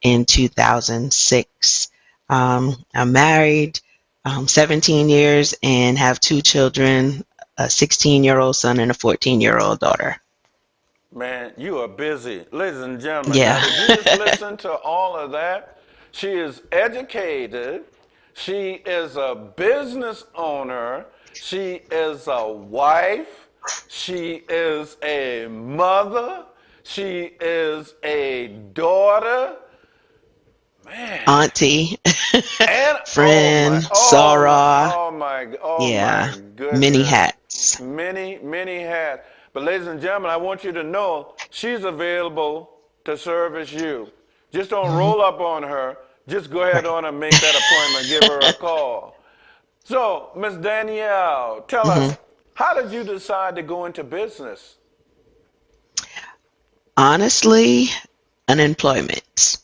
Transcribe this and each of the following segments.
in 2006. I'm married 17 years and have two children, a 16-year-old son and a 14-year-old daughter. Man, you are busy. Ladies and gentlemen, Yeah. now did you just listen to all of that? She is educated. She is a business owner. She is a wife. She is a mother. She is a daughter. Man. Auntie, And friend, Sarah. oh my Yeah, many goodness. hats. Many, many hats. But ladies and gentlemen, I want you to know she's available to service you. Just don't Mhm. roll up on her. Just go ahead Right. on and make that appointment. Give her a call. So, Miss Danielle, tell Mhm. us, how did you decide to go into business? Honestly, unemployment.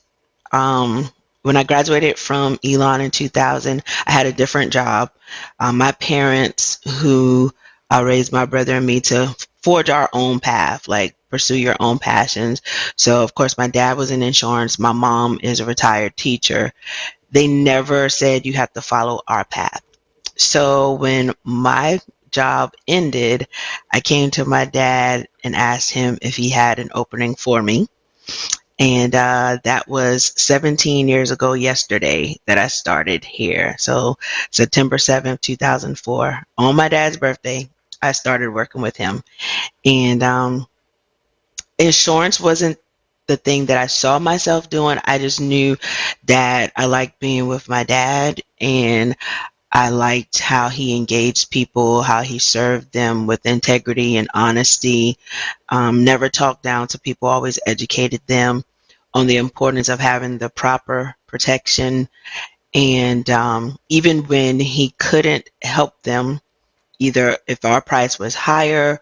Um, when I graduated from Elon in 2000, I had a different job. My parents, who raised my brother and me to forge our own path, like pursue your own passions. So, of course, my dad was in insurance. My mom is a retired teacher. They never said you have to follow our path. So, when my job ended, I came to my dad and asked him if he had an opening for me. And that was 17 years ago yesterday that I started here. So September 7th, 2004, on my dad's birthday, I started working with him. And insurance wasn't the thing that I saw myself doing. I just knew that I liked being with my dad, and I liked how he engaged people, how he served them with integrity and honesty, never talked down to people, always educated them on the importance of having the proper protection. And even when he couldn't help them, either if our price was higher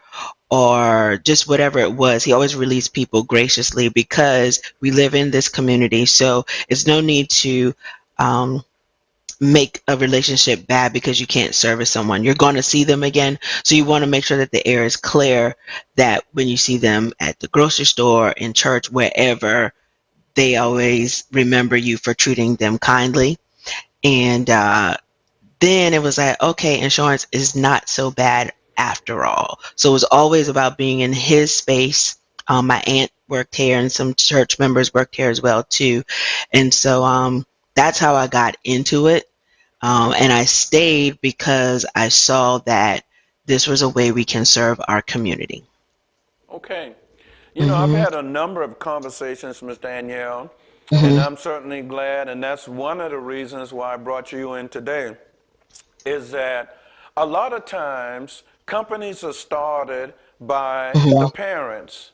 or just whatever it was, he always released people graciously because we live in this community. So it's no need to um, make a relationship bad because you can't service someone. You're going to see them again. So you want to make sure that the air is clear, that when you see them at the grocery store, in church, wherever, they always remember you for treating them kindly. And then it was like, okay, insurance is not so bad after all. So it was always about being in his space. My aunt worked here and some church members worked here as well too. And so that's how I got into it. And I stayed because I saw that this was a way we can serve our community. Okay. You know, I've Hmm. had a number of conversations, Miss Danielle, and Hmm. I'm certainly glad, and that's one of the reasons why I brought you in today, is that a lot of times companies are started by the Hmm. parents,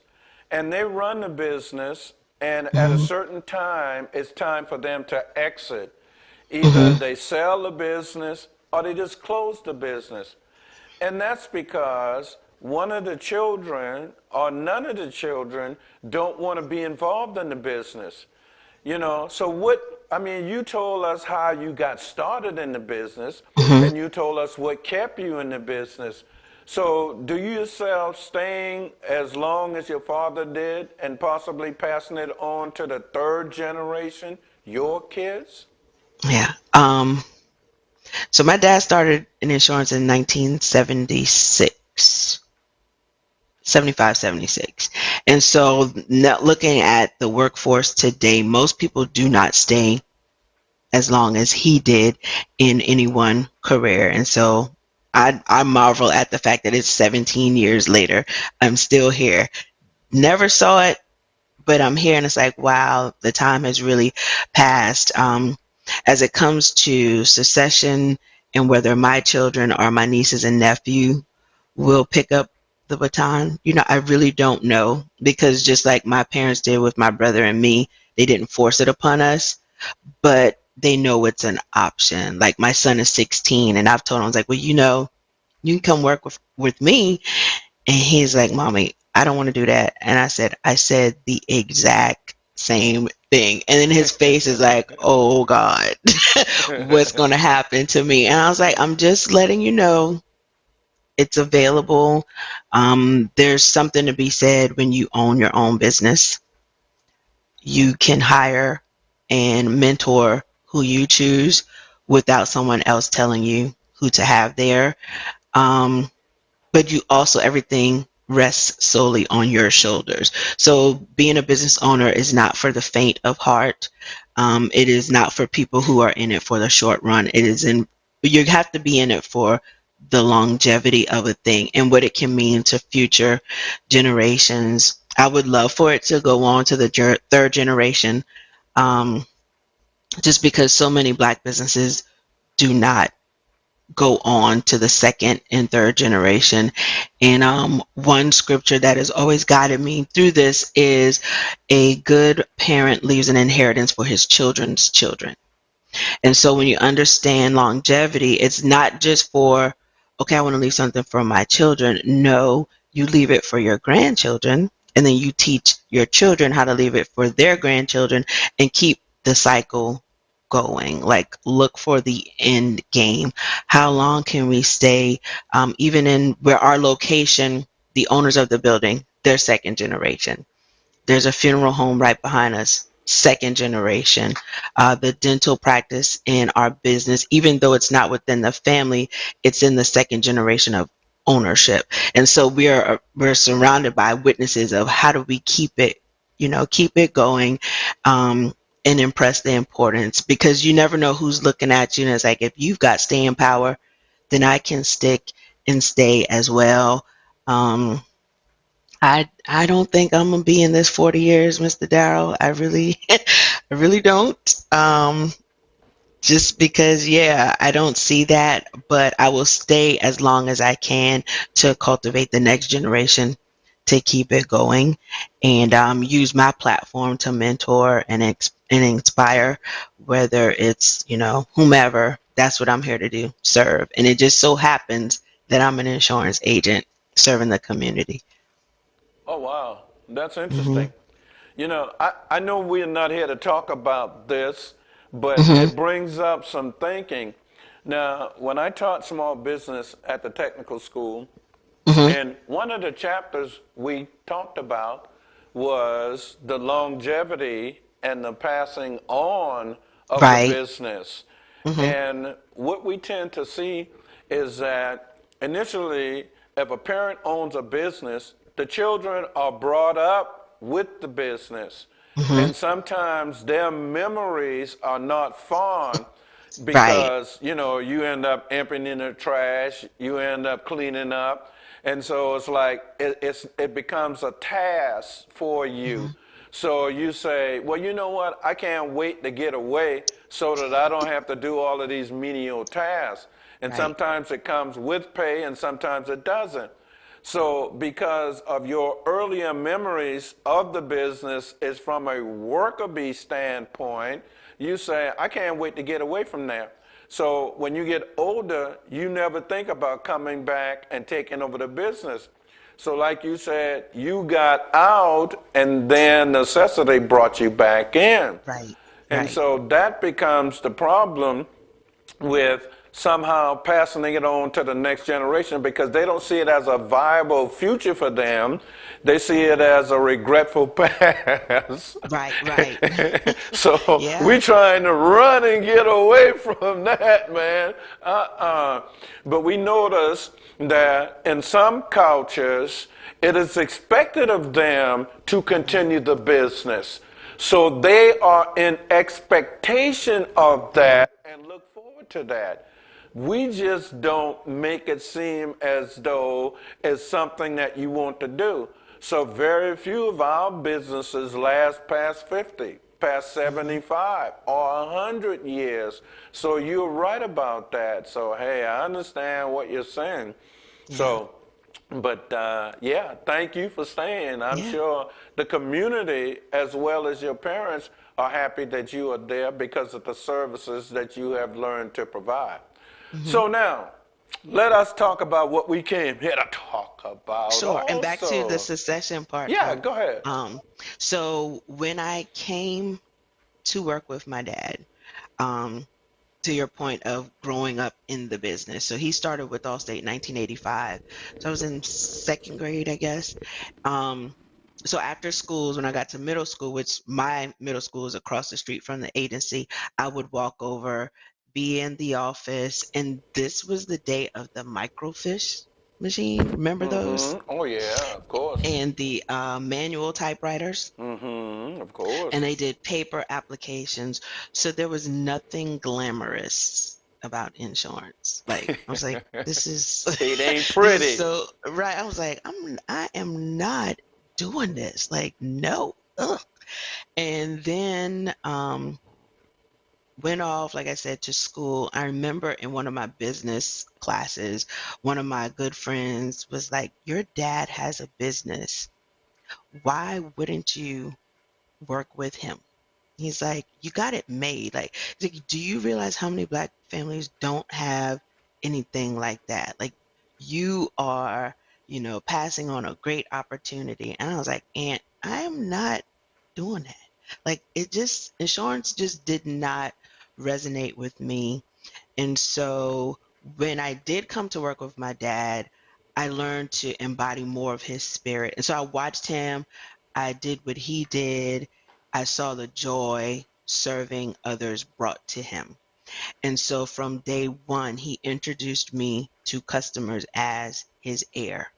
and they run the business, and at a Hmm. certain time, it's time for them to exit. Either Hmm. they sell the business or they just close the business. And that's because one of the children or none of the children don't want to be involved in the business. You know, so I mean, you told us how you got started in the business, Hmm. and you told us what kept you in the business. So, do you yourself staying as long as your father did and possibly passing it on to the third generation, your kids? Yeah. So my dad started in insurance in 1976, 75, 76. And so now looking at the workforce today, most people do not stay as long as he did in any one career. And so I marvel at the fact that it's 17 years later. I'm still here. Never saw it, but I'm here, and it's like, wow, the time has really passed. As it comes to succession and whether my children or my nieces and nephew will pick up the baton, I really don't know, because just like my parents did with my brother and me, they didn't force it upon us, but they know it's an option. Like my son is 16, and I've told him, I was like, well, you can come work with me. And he's like, Mommy, I don't want to do that. And I said the exact same thing. And then his face is like, oh God, what's going to happen to me? And I was like, I'm just letting you know it's available. There's something to be said when you own your own business. You can hire and mentor who you choose without someone else telling you who to have there. Um, but you also, everything rests solely on your shoulders. So being a business owner is not for the faint of heart. It is not for people who are in it for the short run. It is in, you have to be in it for the longevity of a thing and what it can mean to future generations. I would love for it to go on to the third generation, um, just because so many black businesses do not go on to the second and third generation. And one scripture that has always guided me through this is, a good parent leaves an inheritance for his children's children. And so when you understand longevity, it's not just for, okay, I want to leave something for my children. No, you leave it for your grandchildren, and then you teach your children how to leave it for their grandchildren and keep the cycle going. Like, look for the end game. How long can we stay, even in where our location, the owners of the building, they're second generation. There's a funeral home right behind us, second generation. The dental practice in our business, even though it's not within the family, it's in the second generation of ownership. And so we're surrounded by witnesses of how do we keep it, keep it going, and impress the importance, because you never know who's looking at you. And it's like, if you've got staying power, then I can stick and stay as well. Um, I don't think I'm gonna be in this 40 years, Mr. Darrell. I really I really don't. Just because, yeah, I don't see that, but I will stay as long as I can to cultivate the next generation, to keep it going, and use my platform to mentor and inspire, whether it's, whomever. That's what I'm here to do, serve. And it just so happens that I'm an insurance agent serving the community. Oh, wow. That's Hmm. interesting. I know we're not here to talk about this, but Hmm. it brings up some thinking. Now, when I taught small business at the technical school, Hmm. and one of the chapters we talked about was the longevity and the passing on of the Right. business. Hmm. And what we tend to see is that initially, if a parent owns a business, the children are brought up with the business. Hmm. And sometimes their memories are not fond Right. because, you end up emptying the trash, you end up cleaning up. And so it's like it becomes a task for you. Hmm. So you say, well, you know what? I can't wait to get away so that I don't have to do all of these menial tasks. And Right. sometimes it comes with pay and sometimes it doesn't. So because of your earlier memories of the business is from a worker bee standpoint, you say, I can't wait to get away from there. So when you get older, you never think about coming back and taking over the business. So like you said, you got out and then necessity brought you back in. Right. And Right. so that becomes the problem with somehow passing it on to the next generation because they don't see it as a viable future for them. They see it as a regretful past. Right. Right. So Yeah. we're trying to run and get away from that, man. But we notice that in some cultures, it is expected of them to Hmm. continue the business. So they are in expectation of Hmm. that and look forward to that. We just don't make it seem as though it's something that you want to do. So very few of our businesses last past 50, past Hmm. 75 or 100 years. So you're right about that. So hey, I understand what you're saying. Yeah. So but yeah, thank you for staying. I'm Yeah. sure the community, as well as your parents, are happy that you are there because of the services that you have learned to provide. Hmm. So now, let us talk about what we came here to talk about Sure. And back to the also. succession part, Yeah, though. go ahead. Um, so when I came to work with my dad, um, to your point of growing up in the business. So he started with Allstate in 1985. So I was in second grade, I guess. Um, So after schools, when I got to middle school, which my middle school is across the street from the agency, I would walk over, be in the office, and this was the day of the microfiche machine. Remember those? Oh yeah, of course. And the manual typewriters. Of course. And they did paper applications. So there was nothing glamorous about insurance. Like I was like, this is It ain't this is pretty. so right. I was like, I am not doing this. Like, no. Ugh. And then went off, like I said, to school. I remember in one of my business classes, one of my good friends was like, your dad has a business. Why wouldn't you work with him? He's like, you got it made. Like, he's like, do you realize how many black families don't have anything like that? Like, you are, passing on a great opportunity. And I was like, Aunt, I am not doing that. Like, insurance just did not resonate with me. And so when I did come to work with my dad, I learned to embody more of his spirit. And so I watched him, I did what he did, I saw the joy serving others brought to him. And so from day one, he introduced me to customers as his heir.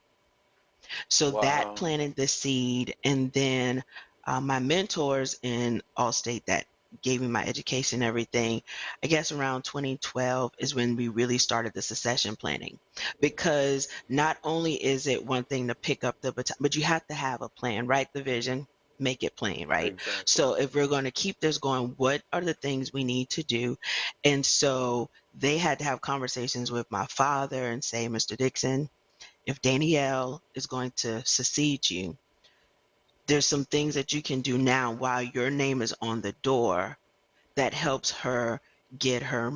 So that Wow. planted the seed. And then my mentors in Allstate that gave me my education and everything, I guess around 2012 is when we really started the succession planning. Because not only is it one thing to pick up the baton, but you have to have a plan, write the vision, make it plain, right? Exactly. So if we're going to keep this going, what are the things we need to do? And so they had to have conversations with my father and say, Mr. Dixon, if Danielle is going to succeed you, there's some things that you can do now while your name is on the door that helps her get her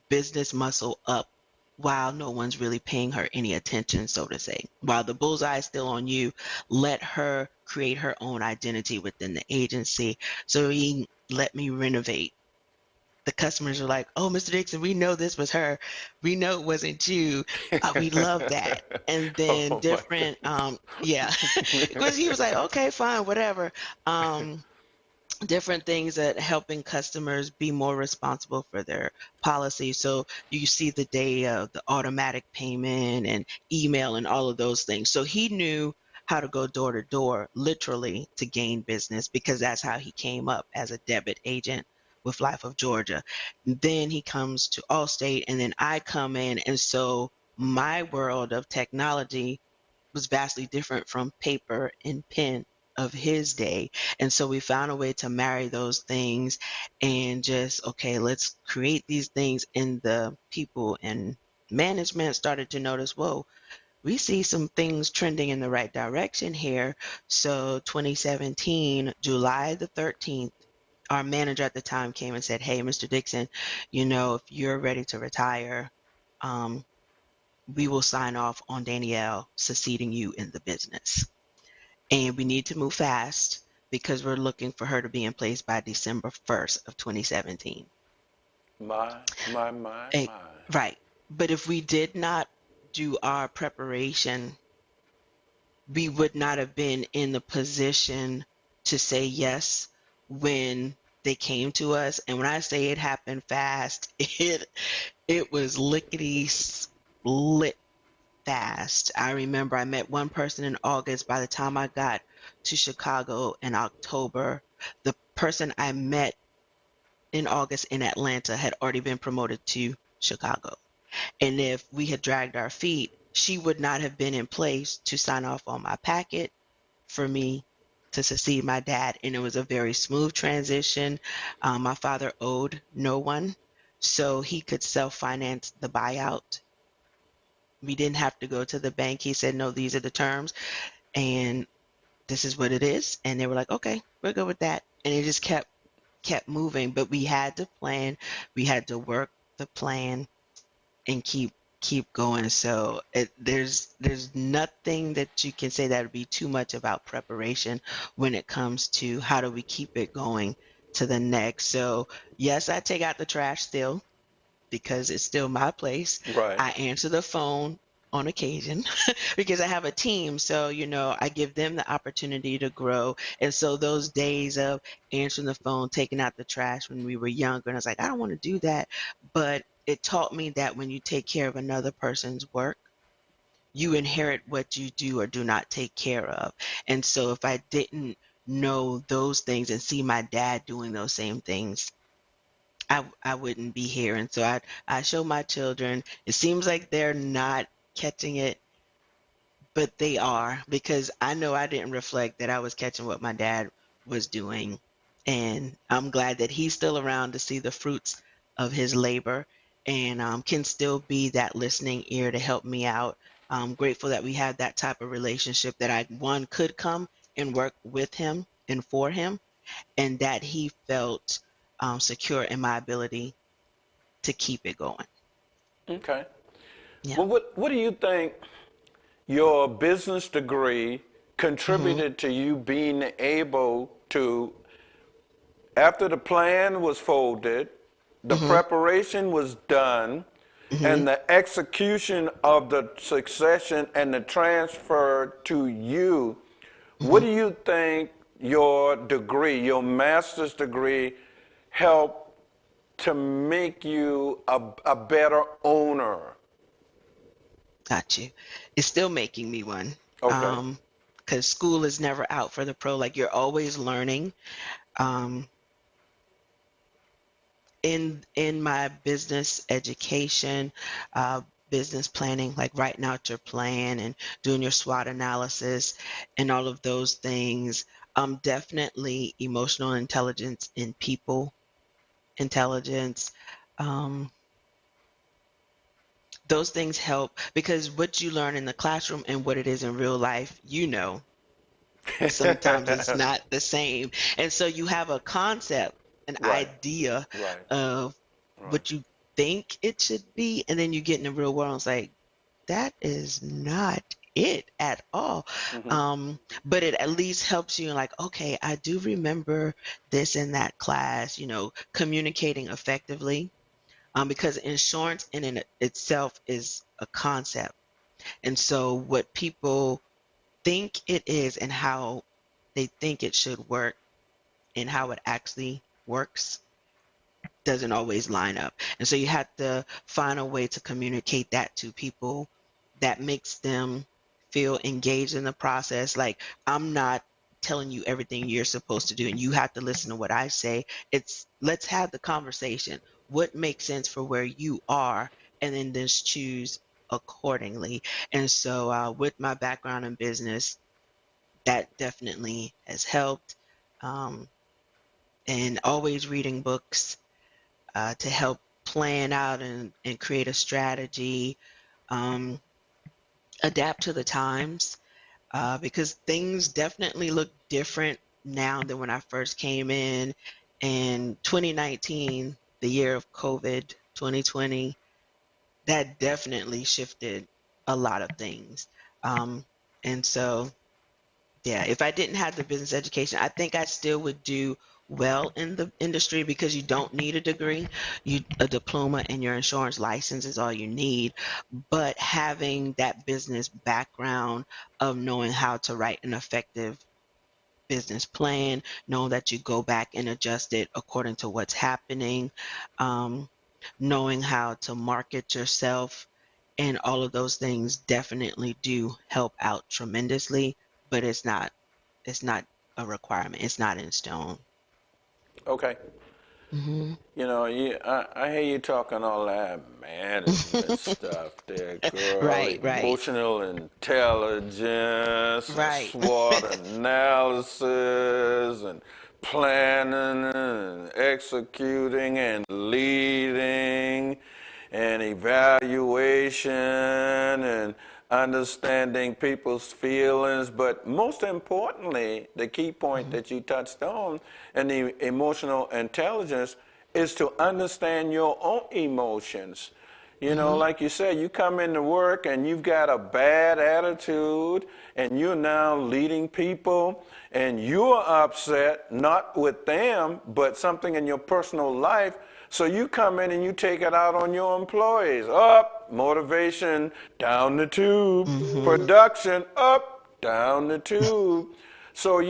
business muscle up while no one's really paying her any attention, so to say. While the bullseye is still on you, let her create her own identity within the agency. So he let me renovate. The customers are like, "Oh, Mr. Dixon, we know this was her. We know it wasn't you. We love that." And then Oh my different, goodness. yeah, because he was like, "Okay, fine, whatever." Um, Different things that helping customers be more responsible for their policy. So you see the day of the automatic payment and email and all of those things. So he knew how to go door to door, literally, to gain business because that's how he came up as a debit agent with Life of Georgia. Then he comes to Allstate, and then I come in, and so my world of technology was vastly different from paper and pen of his day. And so we found a way to marry those things and just, okay, let's create these things. And the people in management started to notice, whoa, we see some things trending in the right direction here. So 2017, July the 13th, our manager at the time came and said, hey, Mr. Dixon, if you're ready to retire, um, we will sign off on Danielle succeeding you in the business. And we need to move fast because we're looking for her to be in place by December 1st of 2017. My. Eh, right. But if we did not do our preparation, we would not have been in the position to say yes when they came to us. And when I say it happened fast, it was lickety split fast. I remember I met one person in August. By the time I got to Chicago in October, the person I met in August in Atlanta had already been promoted to Chicago. And if we had dragged our feet, she would not have been in place to sign off on my packet for me to succeed my dad. And it was a very smooth transition. My father owed no one, so he could self finance the buyout. We didn't have to go to the bank. He said, no, these are the terms and this is what it is. And they were like, okay, we're good with that. And it just kept moving. But we had to plan. We had to work the plan and keep going. So there's nothing that you can say that would be too much about preparation when it comes to how do we keep it going to the next. So yes, I take out the trash still because it's still my place. Right. I answer the phone on occasion because I have a team. So, I give them the opportunity to grow. And so those days of answering the phone, taking out the trash when we were younger, and I was like, I don't want to do that. But it taught me that when you take care of another person's work, you inherit what you do or do not take care of. And so if I didn't know those things and see my dad doing those same things, I wouldn't be here. And so I show my children. It seems like they're not catching it, but they are, because I know I didn't reflect that I was catching what my dad was doing. And I'm glad that he's still around to see the fruits of his labor, and can still be that listening ear to help me out. I'm grateful that we have that type of relationship, that I, one, could come and work with him and for him, and that he felt secure in my ability to keep it going. Okay. Yeah. Well, what do you think your business degree Hmm. contributed to you being able to, after the plan was folded, the Hmm. preparation was done, Hmm. and the execution of the succession and the transfer to you, what Hmm. do you think your degree, your master's degree, helped to make you a better owner? Got you. It's still making me one. Okay. Um, because school is never out for the pro. Like, you're always learning. Um, in my business education, business planning, like writing out your plan and doing your SWOT analysis and all of those things. Definitely emotional intelligence and people intelligence. Um, those things help, because what you learn in the classroom and what it is in real life, sometimes it's not the same. And so you have a concept, an Right, idea right, of right. what you think it should be, and then you get in the real world and it's like, that is not it at all. Hmm. But it at least helps you, like, okay, I do remember this in that class, communicating effectively. Because insurance in itself is a concept. And so what people think it is and how they think it should work and how it actually works doesn't always line up. And so you have to find a way to communicate that to people that makes them feel engaged in the process. Like, I'm not telling you everything you're supposed to do and you have to listen to what I say. It's, let's have the conversation. What makes sense for where you are, and then just choose accordingly. And so, with my background in business, that definitely has helped. Um, and always reading books to help plan out and create a strategy, um, adapt to the times, because things definitely look different now than when I first came in 2019, the year of COVID, 2020. That definitely shifted a lot of things. Um, and so, yeah, if I didn't have the business education, I think I still would do well in the industry, because you don't need a degree. A diploma and your insurance license is all you need. But having that business background of knowing how to write an effective business plan, knowing that you go back and adjust it according to what's happening, um, knowing how to market yourself, and all of those things definitely do help out tremendously. But it's not a requirement. It's not in stone. Okay. Hmm. I hear you talking all that management stuff there, girl. Right, right, Emotional intelligence and right. SWOT analysis and planning and executing and leading and evaluation and understanding people's feelings, but most importantly, the key point Hmm. that you touched on in the emotional intelligence is to understand your own emotions. Hmm. Like you said, you come into work and you've got a bad attitude and you're now leading people and you're upset, not with them, but something in your personal life. So you come in and you take it out on your employees. Oh, up, motivation down the tube, Mhm. production up, down the tube. So,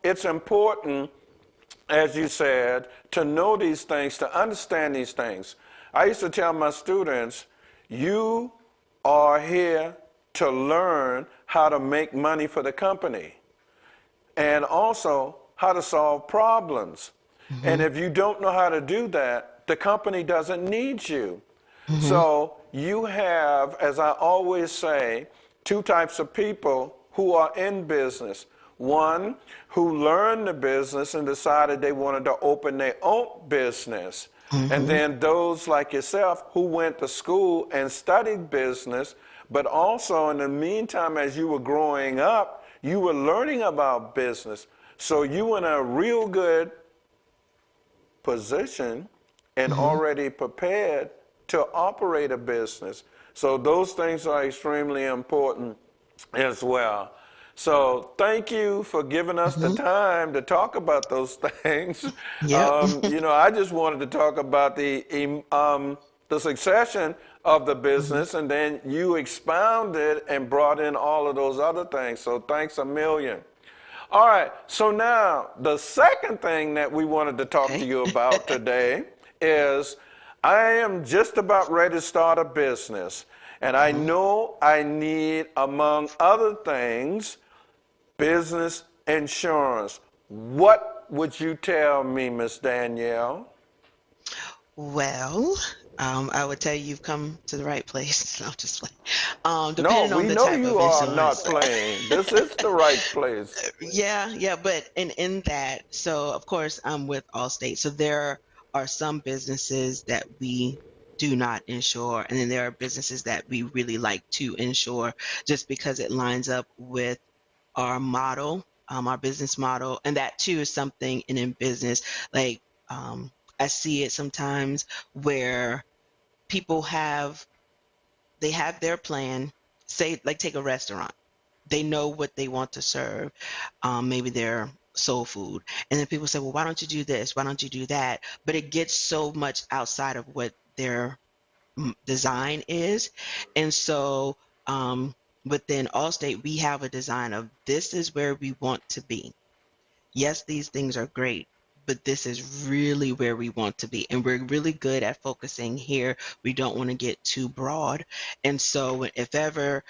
it's important, as you said, to know these things, to understand these things. I used to tell my students, you are here to learn how to make money for the company and also how to solve problems. And Mhm. if you don't know how to do that, the company doesn't need you. Mhm. So you have, as I always say, two types of people who are in business. One who learned the business and decided they wanted to open their own business. And Mhm. then those like yourself who went to school and studied business, but also in the meantime, as you were growing up, you were learning about business. So you were in a real good position and Mhm. already prepared to operate a business. So those things are extremely important as well. So thank you for giving us the Mhm. time to talk about those things. Yep. I just wanted to talk about the succession of the Mhm. business, and then you expounded and brought in all of those other things. So thanks a million. All right, so now the second thing that we wanted to talk to Okay. you about today is I am just about ready to start a business, and I Mhm. know I need, among other things, business insurance. What would you tell me, Miss Danielle? Well, I would tell you you've come to the right place. No, just play. No, Depending on we the know type you of are not insurance. playing. This is the right place. Yeah, yeah, but in that, so of course I'm with Allstate. So there are some businesses that we do not insure, and then there are businesses that we really like to insure just because it lines up with our model, our business model, and that too is something in business. Like I see it sometimes where people have their plan. Say, like, take a restaurant. They know what they want to serve. Maybe their soul food, and then people say, "Well, why don't you do this? Why don't you do that?" But it gets so much outside of what their design is, and so within Allstate, we have a design of this is where we want to be. Yes, these things are great, but this is really where we want to be. And we're really good at focusing here. We don't want to get too broad. And so if ever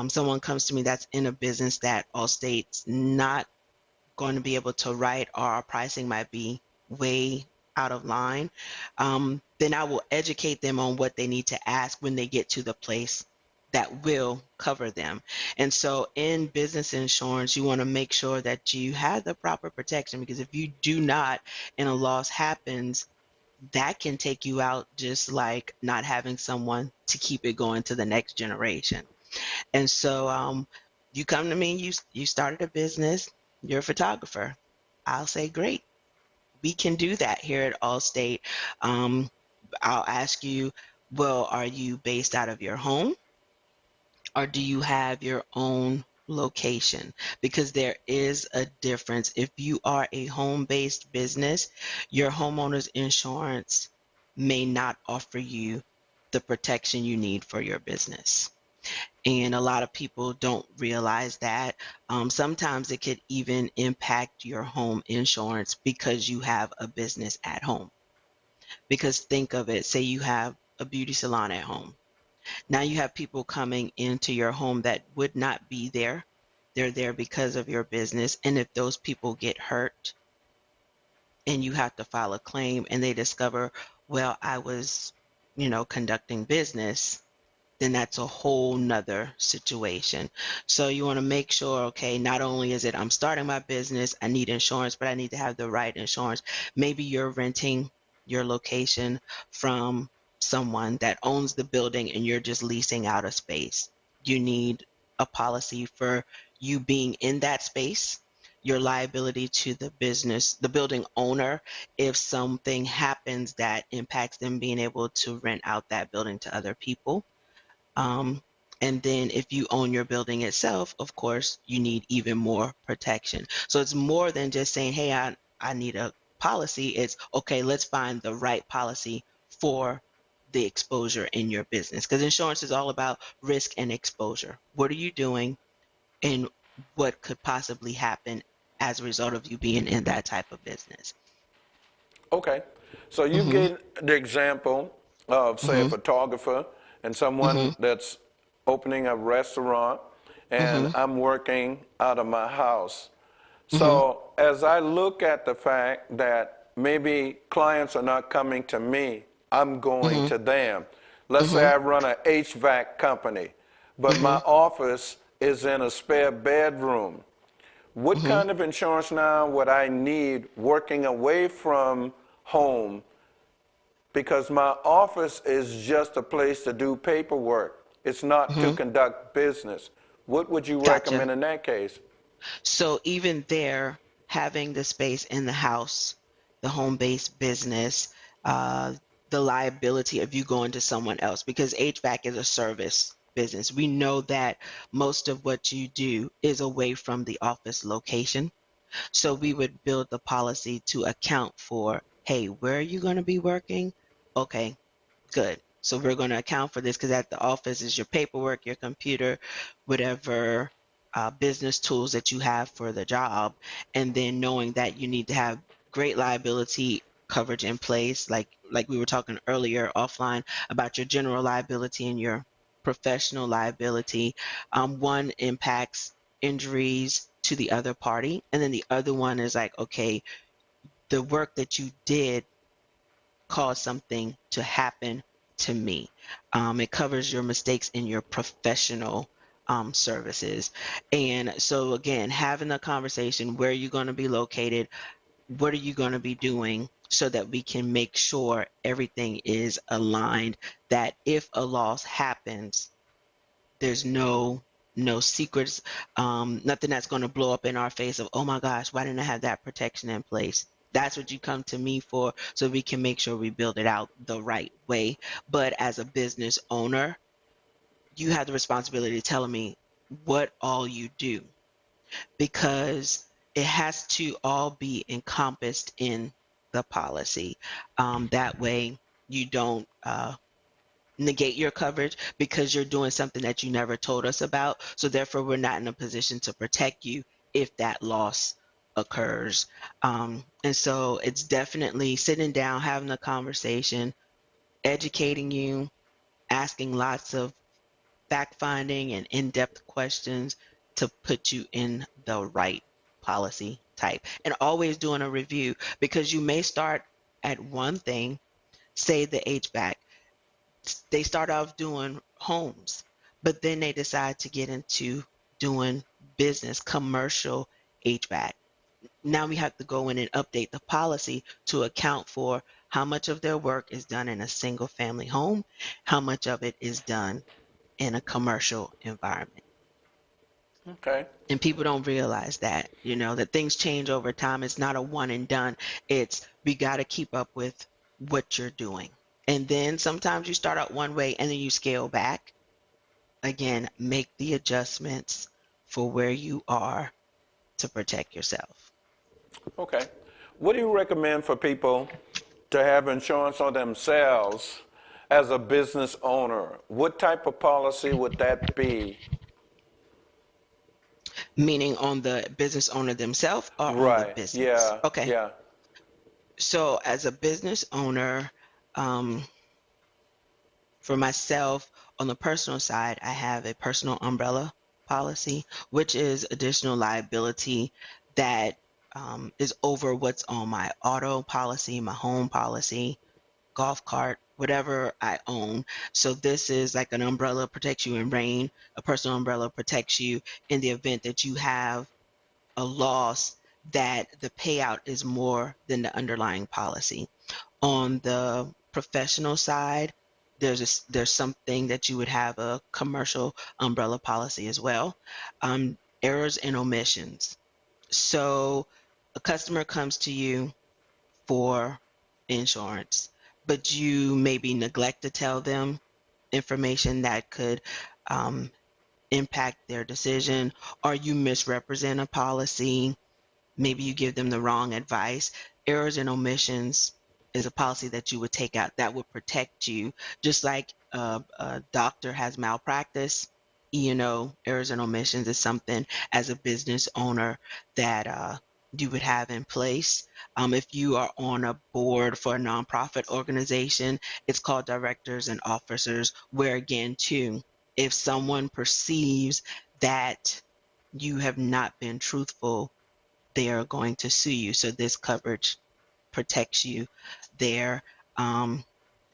someone comes to me that's in a business that Allstate's not going to be able to write, or our pricing might be way out of line, then I will educate them on what they need to ask when they get to the place that will cover them. And so in business insurance, you want to make sure that you have the proper protection, because if you do not and a loss happens, that can take you out just like not having someone to keep it going to the next generation. And so you come to me, you started a business, you're a photographer. I'll say, great, we can do that here at Allstate. Um, I'll ask you, well, are you based out of your home, or do you have your own location? Because there is a difference. If you are a home-based business, your homeowner's insurance may not offer you the protection you need for your business. And a lot of people don't realize that. Sometimes it could even impact your home insurance because you have a business at home. Because think of it, say you have a beauty salon at home. Now you have people coming into your home that would not be there. They're there because of your business. And if those people get hurt and you have to file a claim and they discover, well, I was, conducting business, then that's a whole nother situation. So you want to make sure, okay, not only is it I'm starting my business, I need insurance, but I need to have the right insurance. Maybe you're renting your location from someone that owns the building and you're just leasing out a space. You need a policy for you being in that space, your liability to the business, the building owner, if something happens that impacts them being able to rent out that building to other people. um, and then if you own your building itself, of course, you need even more protection. So it's more than just saying, hey, I need a policy. It's okay, let's find the right policy for the exposure in your business, because insurance is all about risk and exposure. What are you doing, and what could possibly happen as a result of you being in that type of business? Okay. So you Mhm. gave the example of, say, a Mhm. photographer and someone Mhm. that's opening a restaurant, and Mhm. I'm working out of my house. Mhm. So as I look at the fact that maybe clients are not coming to me, I'm going Mhm. to them. Let's say Mhm. I run a HVAC company, but my Mhm. office is in a spare bedroom. What Mhm. kind of insurance now would I need working away from home, because my office is just a place to do paperwork. It's not to Mhm. conduct business. What would you Gotcha. recommend in that case? So even there, having the space in the house, the home-based business, uh, the liability of you going to someone else, because HVAC is a service business. We know that most of what you do is away from the office location. So we would build the policy to account for, hey, where are you going to be working? Okay, good. So we're going to account for this because at the office is your paperwork, your computer, whatever business tools that you have for the job. And then knowing that you need to have great liability coverage in place, like we were talking earlier offline about your general liability and your professional liability. One impacts injuries to the other party, and then the other one is like, okay, the work that you did cause something to happen to me. It covers your mistakes in your professional services. And so, again, having a conversation, where are you going to be located? What are you going to be doing so that we can make sure everything is aligned, that if a loss happens, there's no secrets, nothing that's going to blow up in our face of, oh my gosh, why didn't I have that protection in place? That's what you come to me for, so we can make sure we build it out the right way. But as a business owner, you have the responsibility of telling me what all you do, because it has to all be encompassed in the policy. That way you don't negate your coverage because you're doing something that you never told us about. So therefore, we're not in a position to protect you if that loss occurs. And so it's definitely sitting down, having a conversation, educating you, asking lots of fact finding and in-depth questions to put you in the right policy type, and always doing a review, because you may start at one thing, say the HVAC, they start off doing homes, but then they decide to get into doing business, commercial HVAC. Now we have to go in and update the policy to account for how much of their work is done in a single family home, how much of it is done in a commercial environment. Okay. And people don't realize that, that things change over time. It's not a one and done. It's, we got to keep up with what you're doing. And then sometimes you start out one way and then you scale back. Again, make the adjustments for where you are to protect yourself. Okay. What do you recommend for people to have insurance on themselves as a business owner? What type of policy would that be? Meaning on the business owner themselves or on the Right. business? Yeah. Okay. Yeah. So as a business owner, for myself, on the personal side, I have a personal umbrella policy, which is additional liability that is over what's on my auto policy, my home policy, golf cart, whatever I own. So this is like an umbrella, protects you in rain. A personal umbrella protects you in the event that you have a loss, that the payout is more than the underlying policy. On the professional side, there's something that you would have a commercial umbrella policy as well. Errors and omissions. So a customer comes to you for insurance, but you maybe neglect to tell them information that could um, impact their decision, or you misrepresent a policy. Maybe you give them the wrong advice. Errors and omissions is a policy that you would take out that would protect you, just like a doctor has malpractice. Errors and omissions is something as a business owner that you would have in place. If you are on a board for a nonprofit organization, it's called directors and officers, where again, too, if someone perceives that you have not been truthful, they are going to sue you. So this coverage protects you there. Um,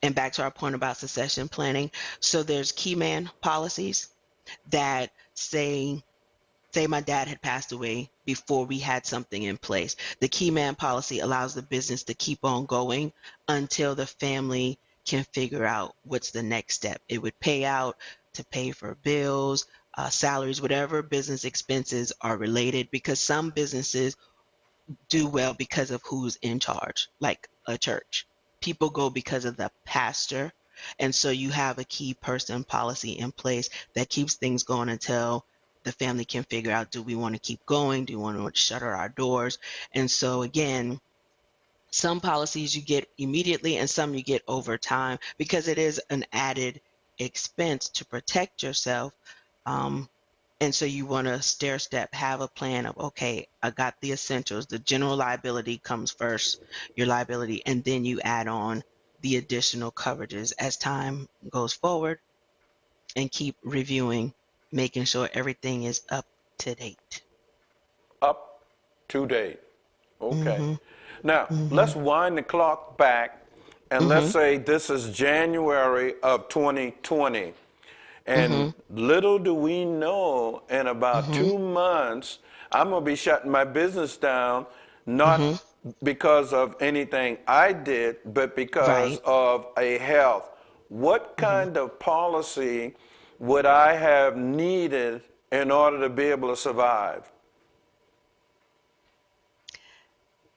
and back to our point about succession planning. So there's key man policies that say my dad had passed away before we had something in place. The key man policy allows the business to keep on going until the family can figure out what's the next step. It would pay out to pay for bills, salaries, whatever business expenses are related, because some businesses do well because of who's in charge, like a church. People go because of the pastor. And so you have a key person policy in place that keeps things going until the family can figure out, do we want to keep going? Do we want to shutter our doors? And so again, some policies you get immediately and some you get over time, because it is an added expense to protect yourself. Um, and so you want to stair step, have a plan of, okay, I got the essentials. The general liability comes first, your liability, and then you add on the additional coverages as time goes forward, and keep reviewing, making sure everything is up to date. Up to date. Okay. Mhm. Now, let's Mhm. wind the clock back and let's Mhm. say this is January of 2020. And Mhm. little do we know, in about Mhm. 2 months, I'm going to be shutting my business down, Mhm. not because of anything I did, but because Right. of a health. What Mhm. kind of policy would I have needed in order to be able to survive?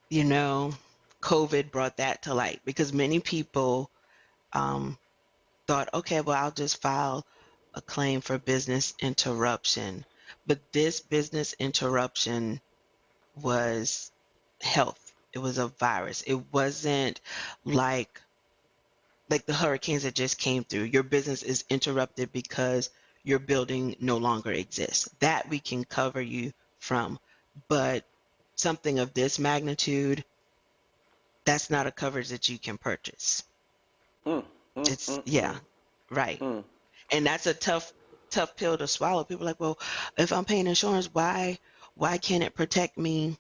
You know, COVID brought that to light, because many people um, thought, okay, well, I'll just file a claim for business interruption. But this business interruption was health. It was a virus. It wasn't like the hurricanes that just came through. Your business is interrupted because your building no longer exists. That we can cover you from. But something of this magnitude, that's not a coverage that you can purchase. It's, yeah, right. And that's a tough pill to swallow. People are like, well, if I'm paying insurance, why can't it protect me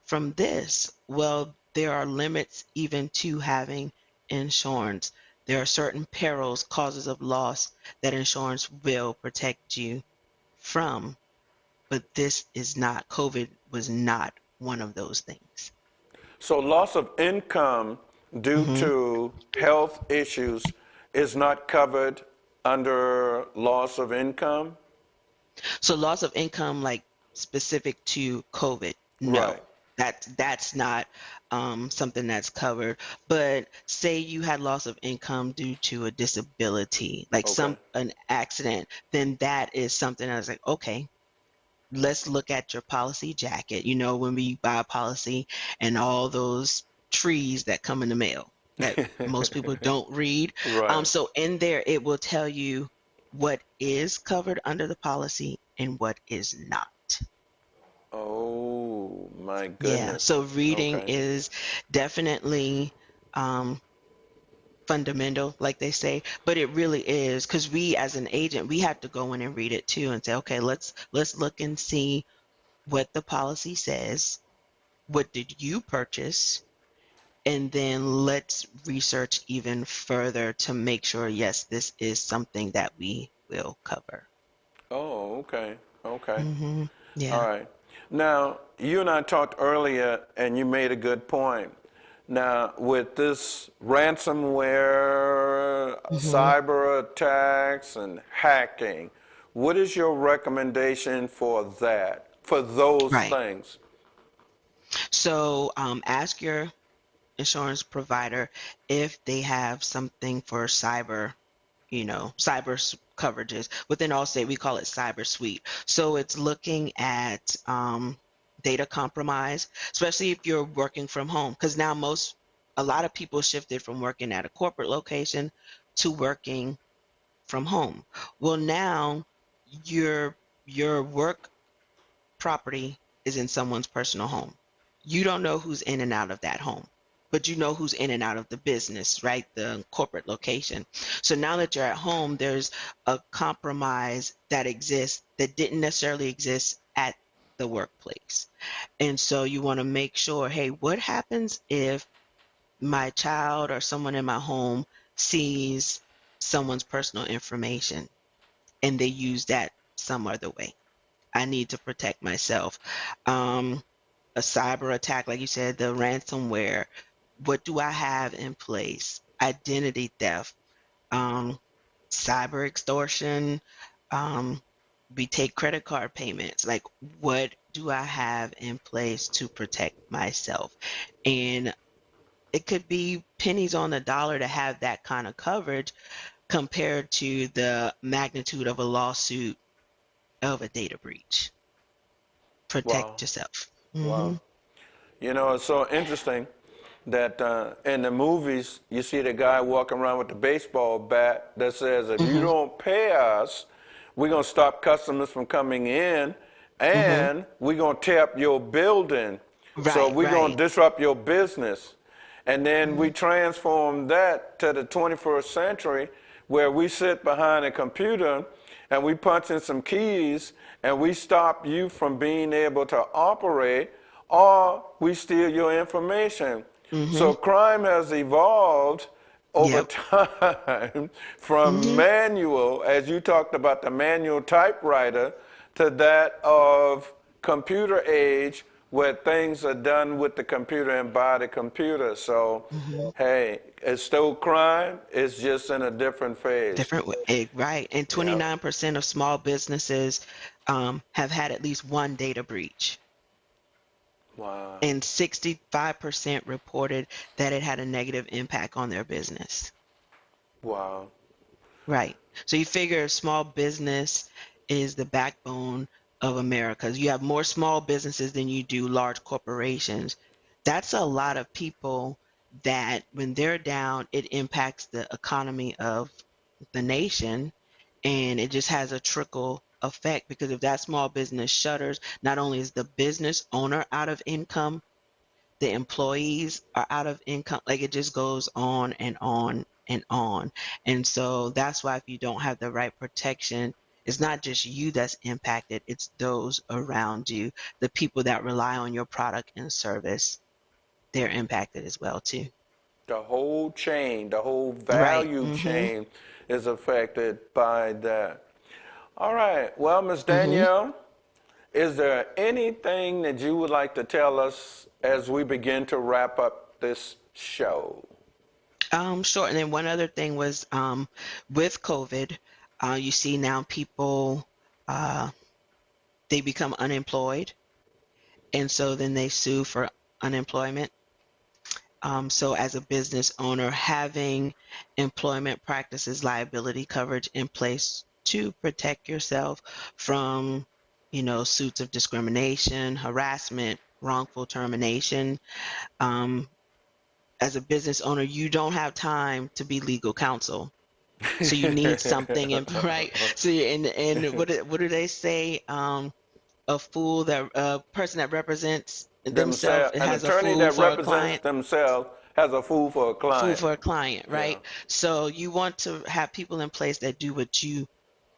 from this? Well, there are limits even to having insurance. There are certain perils, causes of loss, that insurance will protect you from. But this is not, COVID was not one of those things. So, loss of income due Hmm. to health issues is not covered under loss of income? So loss of income, like specific to COVID, Right. no, that's not something that's covered. But say you had loss of income due to a disability, like Okay. an accident, then that is something I was like, okay, let's look at your policy jacket. When we buy a policy, and all those trees that come in the mail that most people don't read. Right. So in there, it will tell you what is covered under the policy and what is not. Oh, my Yeah. goodness. So reading Okay. is definitely um, fundamental, like they say, but it really is, because we as an agent, we have to go in and read it too and say, okay, let's look and see what the policy says. What did you purchase? And then let's research even further to make sure, yes, this is something that we will cover. Oh, okay. Okay. Hmm. All Yeah. right. Now, you and I talked earlier, and you made a good point. Now, with this ransomware, Hmm. cyber attacks, and hacking, what is your recommendation for that, for those Right. things? So ask your insurance provider if they have something for cyber coverages. Within Allstate, we call it Cyber Suite. So it's looking at data compromise, especially if you're working from home, because now a lot of people shifted from working at a corporate location to working from home. Well, now your your work property is in someone's personal home. You don't know who's in and out of that home, but you know who's in and out of the business, right? The corporate location. So now that you're at home, there's a compromise that exists that didn't necessarily exist at the workplace. And so you want to make sure, hey, what happens if my child or someone in my home sees someone's personal information and they use that some other way? I need to protect myself. Um, a cyber attack, like you said, the ransomware. What do I have in place? Identity theft, um, cyber extortion. Um, we take credit card payments. Like, what do I have in place to protect myself? And it could be pennies on the dollar to have that kind of coverage compared to the magnitude of a lawsuit of a data breach. Wow. Protect yourself. Wow. Hmm. You know, it's so interesting that in the movies you see the guy walking around with the baseball bat that says, if you Hmm. don't pay us, we're going to stop customers from coming in Hmm. and we're going to tear up your building. So Right, we're going right. to disrupt your business. And then we Hmm. transform that to the 21st century where we sit behind a computer and we punch in some keys and we stop you from being able to operate or we steal your information. Hmm. So crime has evolved over Yep. time from Hmm. manual, as you talked about the manual typewriter, to that of computer age where things are done with the computer and by the computer. So, Hmm. hey, it's still crime, it's just in a different phase. Different way, right. And Yeah. 29% of small businesses have had at least one data breach. Wow. And 65% reported that it had a negative impact on their business. Wow. Right. So you figure small business is the backbone of America. You have more small businesses than you do large corporations. That's a lot of people that when they're down, it impacts the economy of the nation, and it just has a trickle effect because if that small business shutters, not only is the business owner out of income, the employees are out of income. Like it just goes on and on and on. And so that's why if you don't have the right protection, it's not just you that's impacted, it's those around you, the people that rely on your product and service. They're impacted as well too. The whole chain, the whole Right. value Mm-hmm. chain is affected by that. All right. Well, Miss Mm-hmm. Danielle, is there anything that you would like to tell us as we begin to wrap up this show? Sure. And then one other thing was with COVID, you see now people uh, they become unemployed, and so then they sue for unemployment. So as a business owner, having employment practices liability coverage in place to protect yourself from, suits of discrimination, harassment, wrongful termination. Um, as a business owner, you don't have time to be legal counsel. So you need something in right. So and what do they say? A fool that a person that represents themselves Themselves, it an has a attorney fool that for a represents client. themselves has a fool for a Food client. for a client, Yeah. right? So you want to have people in place that do what you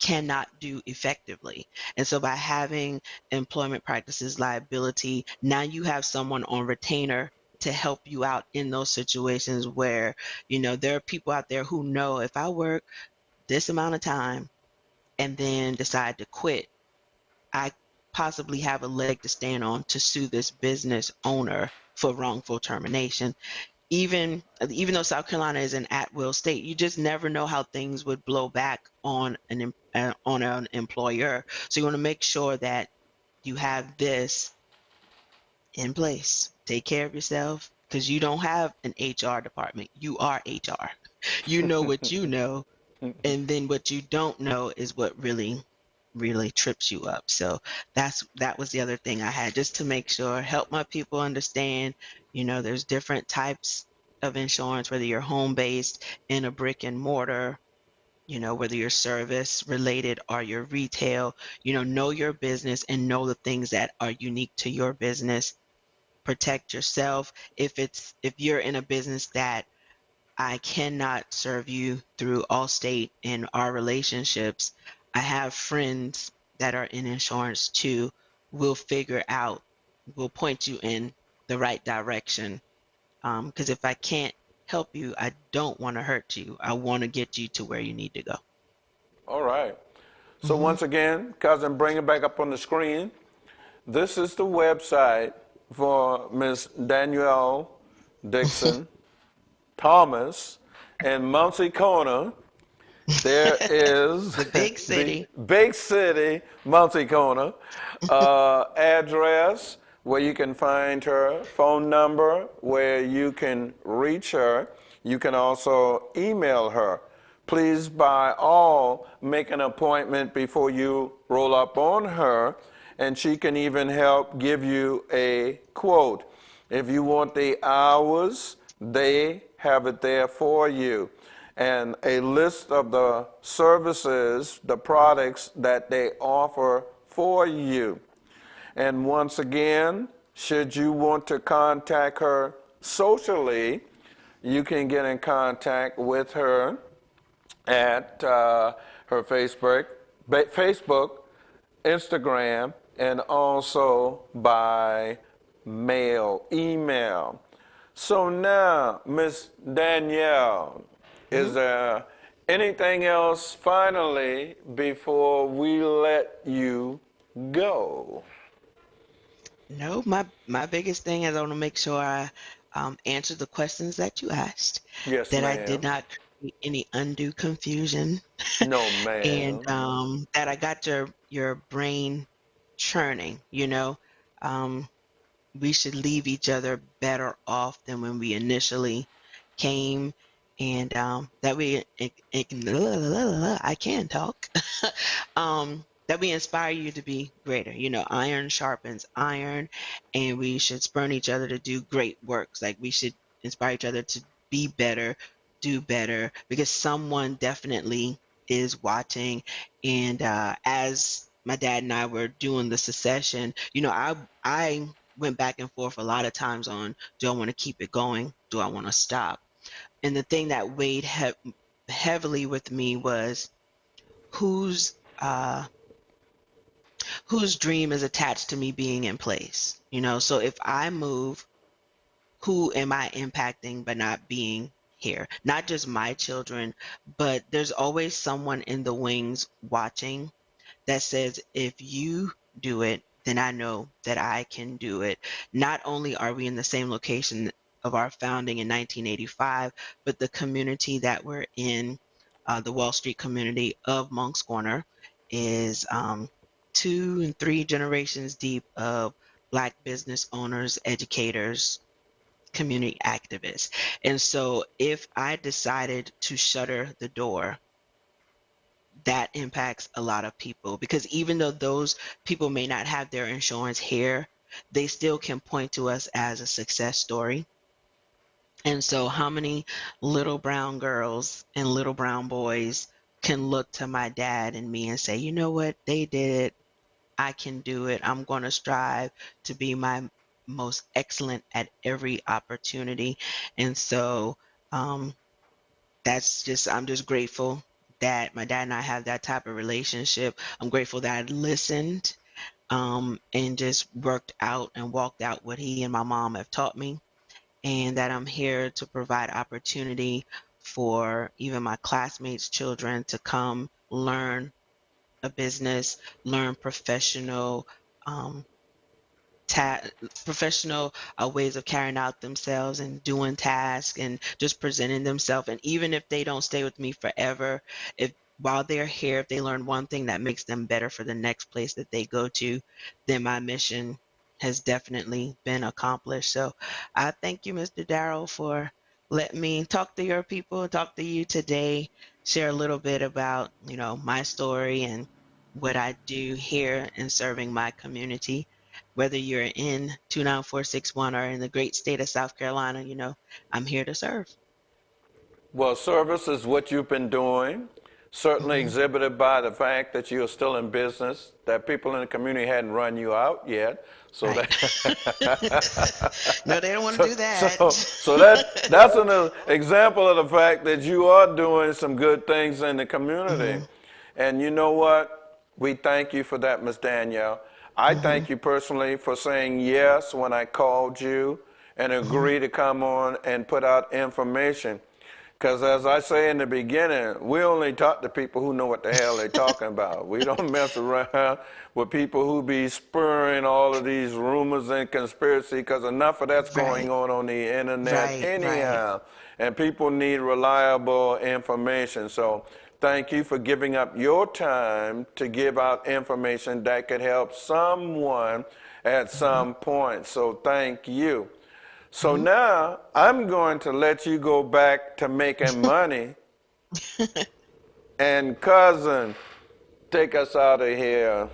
cannot do effectively. And so by having employment practices liability, now you have someone on retainer to help you out in those situations where, there are people out there who know if I work this amount of time and then decide to quit, I possibly have a leg to stand on to sue this business owner for wrongful termination. Even though South Carolina is an at-will state, you just never know how things would blow back on an employer. So you want to make sure that you have this in place. Take care of yourself because you don't have an HR department. You are HR. You know what you know, and then what you don't know is what really trips you up. So that was the other thing I had just to make sure help my people understand, there's different types of insurance, whether you're home based in a brick and mortar, whether you're service related or your retail, know your business and know the things that are unique to your business. Protect yourself. If you're in a business that I cannot serve you through Allstate in our relationships, I have friends that are in insurance too. We'll figure out, we'll point you in the right direction. Because if I can't help you, I don't want to hurt you. I want to get you to where you need to go. All right. So Hmm. once again, cousin, bring it back up on the screen. This is the website for Miss Danielle Dixon Thomas in Muncie Corner. There is The big the city. big city, Muncie Corner, address where you can find her, phone number where you can reach her. You can also email her. Please, by all, make an appointment before you roll up on her, and she can even help give you a quote. If you want the hours, they have it there for you, and a list of the services, the products that they offer for you. And once again, should you want to contact her socially, you can get in contact with her at her Facebook, Instagram, and also by mail, email. So now, Miss Danielle, is Mhm. there anything else finally before we let you go? No, my biggest thing is I want to make sure I answer the questions that you asked, Yes, that I did ma'am. not create any undue confusion, No, and ma'am. that I got your brain churning. Um, we should leave each other better off than when we initially came, and that I can talk. That we inspire you to be greater. Iron sharpens iron, and we should spurn each other to do great works. Like, we should inspire each other to be better, do better, because someone definitely is watching. And as my dad and I were doing the succession, I went back and forth a lot of times on, do I want to keep it going? Do I want to stop? And the thing that weighed heavily with me was whose uh, whose dream is attached to me being in place. So if I move, who am I impacting by not being here? Not just my children, but there's always someone in the wings watching that says, if you do it, then I know that I can do it. Not only are we in the same location of our founding in 1985, but the community that we're in, the Wall Street community of Moncks Corner, is 2 and 3 generations deep of Black business owners, educators, community activists. And so if I decided to shutter the door, that impacts a lot of people, because even though those people may not have their insurance here, they still can point to us as a success story. And so, how many little brown girls and little brown boys can look to my dad and me and say, you know what, they did it. I can do it. I'm going to strive to be my most excellent at every opportunity. And so, um, I'm just grateful that my dad and I have that type of relationship. I'm grateful that I listened, and just worked out and walked out what he and my mom have taught me, and that I'm here to provide opportunity for even my classmates' children to come learn a business, learn um, ta- professional ways of carrying out themselves and doing tasks and just presenting themselves. And even if they don't stay with me forever, if while they're here, if they learn one thing that makes them better for the next place that they go to, then my mission has definitely been accomplished. So I thank you, Mr. Darrell, for letting me talk to your people, talk to you today, share a little bit about, my story and what I do here in serving my community. whether you're in 29461 or in the great state of South Carolina, I'm here to serve. Well, service is what you've been doing, certainly Hmm. exhibited by the fact that you're still in business, that people in the community hadn't run you out yet. So Right. that No, they don't want to do that. that's an example of the fact that you are doing some good things in the community. Hmm. And you know what? We thank you for that, Miss Danielle. I Hmm. thank you personally for saying yes when I called you and Hmm. agree to come on and put out information. Because as I say in the beginning, we only talk to people who know what the hell they're talking about. We don't mess around with people who be spurring all of these rumors and conspiracy, because enough of that's going Right. on the internet Right. Right. anyhow. And people need reliable information. So thank you for giving up your time to give out information that could help someone at Hmm. some point. So thank you. So Hmm. now I'm going to let you go back to making money. And cousin, take us out of here.